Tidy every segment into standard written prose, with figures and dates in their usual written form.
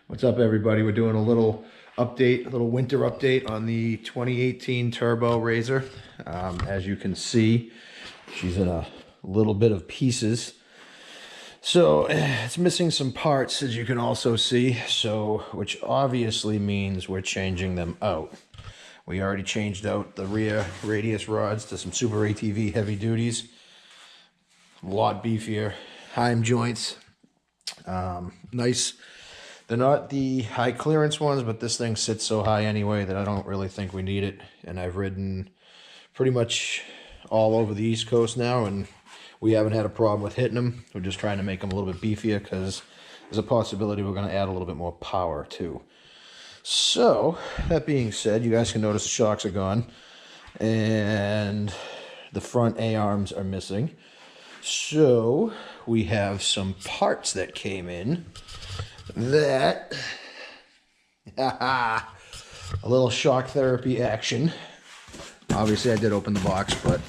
What's up, everybody? We're doing a little update, a little winter update on the 2018 Turbo RZR. As you can see, she's in a little bit of pieces. So it's missing some parts, as you can also see, which obviously means we're changing them out. We already changed out the rear radius rods to some Super ATV heavy duties. A lot beefier. Heim joints. Nice. They're not the high clearance ones, but this thing sits so high anyway that I don't really think we need it. And I've ridden pretty much all over the East Coast now, and we haven't had a problem with hitting them. We're just trying to make them a little bit beefier because there's a possibility we're going to add a little bit more power too. So, that being said, you guys can notice the shocks are gone, and the front A-arms are missing. So, we have some parts that came in that, a little shock therapy action. Obviously I did open the box, but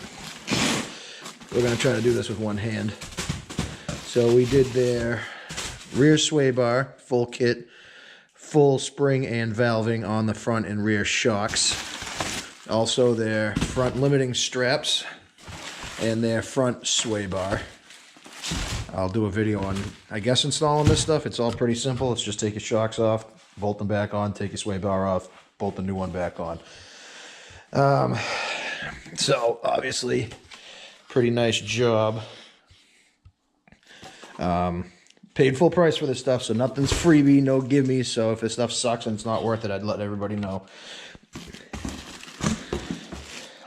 we're going to try to do this with one hand. So we did their rear sway bar, full kit, full spring and valving on the front and rear shocks. Also their front limiting straps and their front sway bar. I'll do a video on, I guess, installing this stuff. It's all pretty simple. It's just take your shocks off, bolt them back on, take your sway bar off, bolt the new one back on. So, obviously, pretty nice job. Paid full price for this stuff, so nothing's freebie, no gimme. So if this stuff sucks and it's not worth it, I'd let everybody know.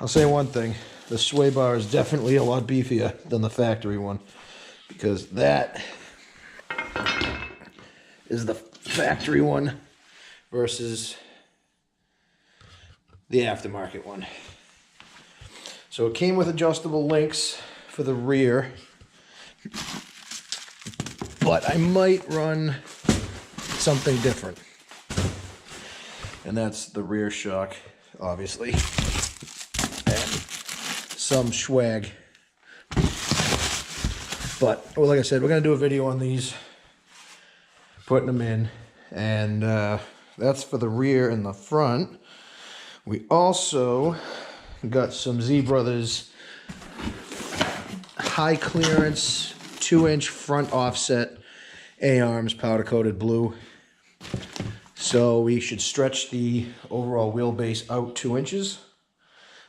I'll say one thing. The sway bar is definitely a lot beefier than the factory one, because that is the factory one versus the aftermarket one. So it came with adjustable links for the rear, but I might run something different. And that's the rear shock, obviously, and some swag. But, well, like I said, we're going to do a video on these, putting them in, and that's for the rear and the front. We also got some zbroz high clearance 2-inch front offset A-arms powder coated blue. So we should stretch the overall wheelbase out 2 inches,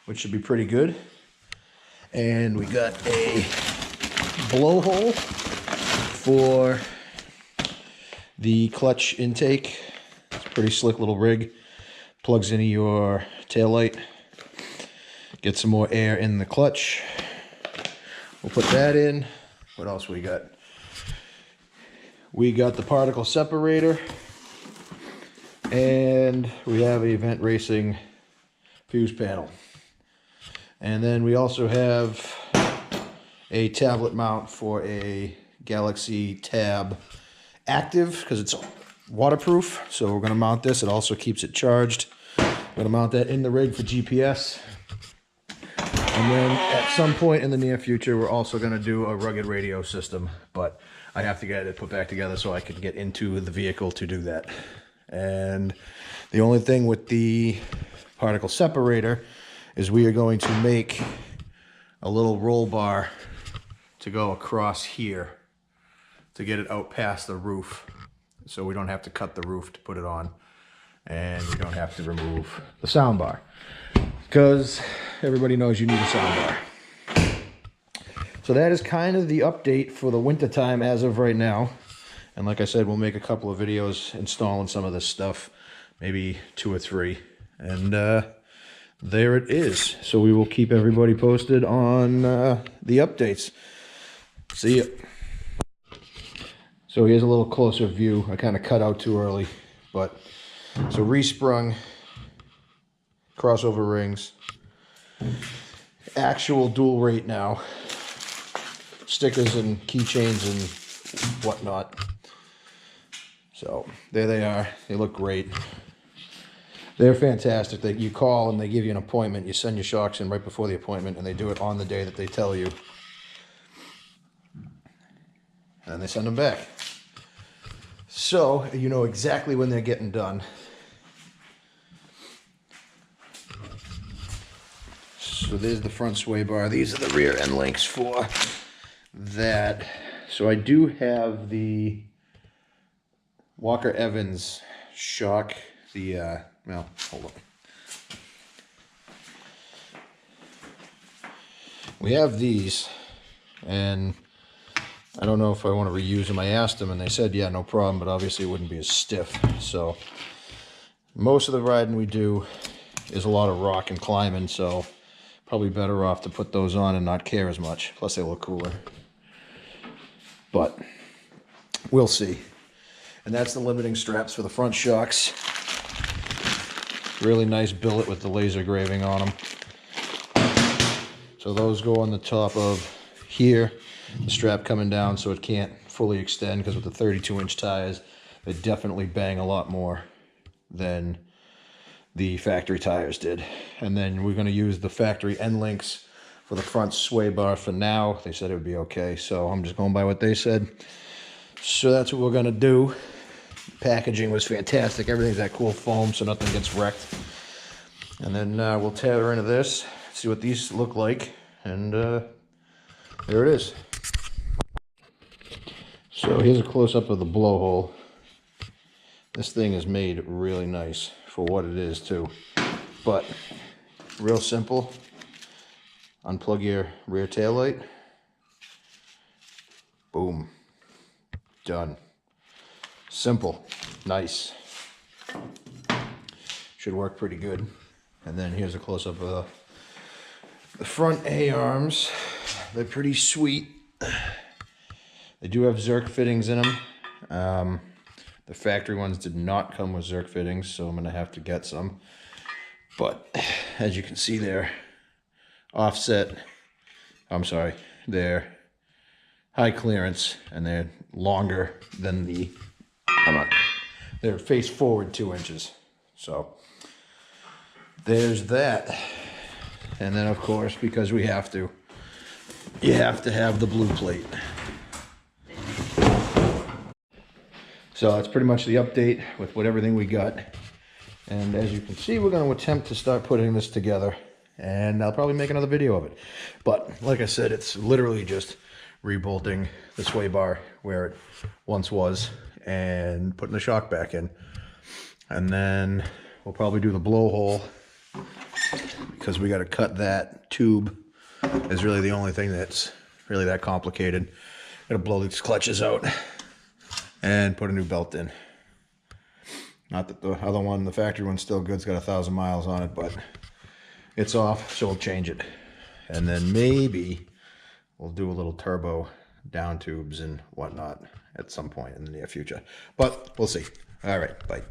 which should be pretty good. And we got a blowhole for the clutch intake. It's a pretty slick little rig. Plugs into your taillight. Get some more air in the clutch. We'll put that in. What else we got? We got the particle separator. And we have a Vent Racing fuse panel. And then we also have a tablet mount for a Galaxy Tab Active, because it's waterproof. So we're going to mount this. It also keeps it charged. I'm going to mount that in the rig for GPS. And then at some point in the near future, we're also going to do a rugged radio system. But I have to get it put back together so I can get into the vehicle to do that. And the only thing with the particle separator is we are going to make a little roll bar to go across here to get it out past the roof, so we don't have to cut the roof to put it on, and we don't have to remove the sound bar, because everybody knows you need a sound bar. So that is kind of the update for the winter time as of right now. And like I said, we'll make a couple of videos installing some of this stuff, maybe 2 or 3, and there it is. So we will keep everybody posted on the updates. See ya. So here's a little closer view. I kind of cut out too early, but so resprung crossover rings, actual dual rate now, stickers and keychains and whatnot. So there they are. They look great. They're fantastic. You call and they give you an appointment. You send your shocks in right before the appointment, and they do it on the day that they tell you. And they send them back. So you know exactly when they're getting done. So there's the front sway bar. These are the rear end links for that. So I do have the Walker Evans shock. Well, hold on. We have these, and I don't know if I want to reuse them. I asked them, and they said, yeah, no problem, but obviously it wouldn't be as stiff. So most of the riding we do is a lot of rock and climbing, so probably better off to put those on and not care as much. Plus they look cooler. But we'll see. And that's the limiting straps for the front shocks. Really nice billet with the laser graving on them. So those go on the top of here, the strap coming down so it can't fully extend, because with the 32-inch tires, they definitely bang a lot more than the factory tires did. And then we're going to use the factory end links for the front sway bar for now. They said it would be okay, so I'm just going by what they said. So that's what we're going to do. Packaging was fantastic. Everything's that cool foam so nothing gets wrecked. And then we'll tether into this, see what these look like, and there it is. So here's a close-up of the blowhole. This thing is made really nice for what it is too, but real simple. Unplug your rear taillight. Boom. Done. Simple. Nice. Should work pretty good. And then here's a close-up of the front A-arms. They're pretty sweet. They do have Zerk fittings in them. The factory ones did not come with Zerk fittings, so I'm going to have to get some. But as you can see, they're offset. I'm sorry, they're high clearance, and they're longer than the, they're face forward 2 inches. So there's that. And then of course, because we have to, you have to have the blue plate. So that's pretty much the update with everything we got. And as you can see, we're going to attempt to start putting this together. And I'll probably make another video of it. But like I said, it's literally just rebolting the sway bar where it once was and putting the shock back in. And then we'll probably do the blowhole, because we got to cut that tube. Is really the only thing that's really that complicated. Got to blow these clutches out and put a new belt in. Not that the other one, the factory one's still good. It's got 1,000 miles on it, but it's off, so we'll change it. And then maybe we'll do a little turbo down tubes and whatnot at some point in the near future. But we'll see. All right, bye.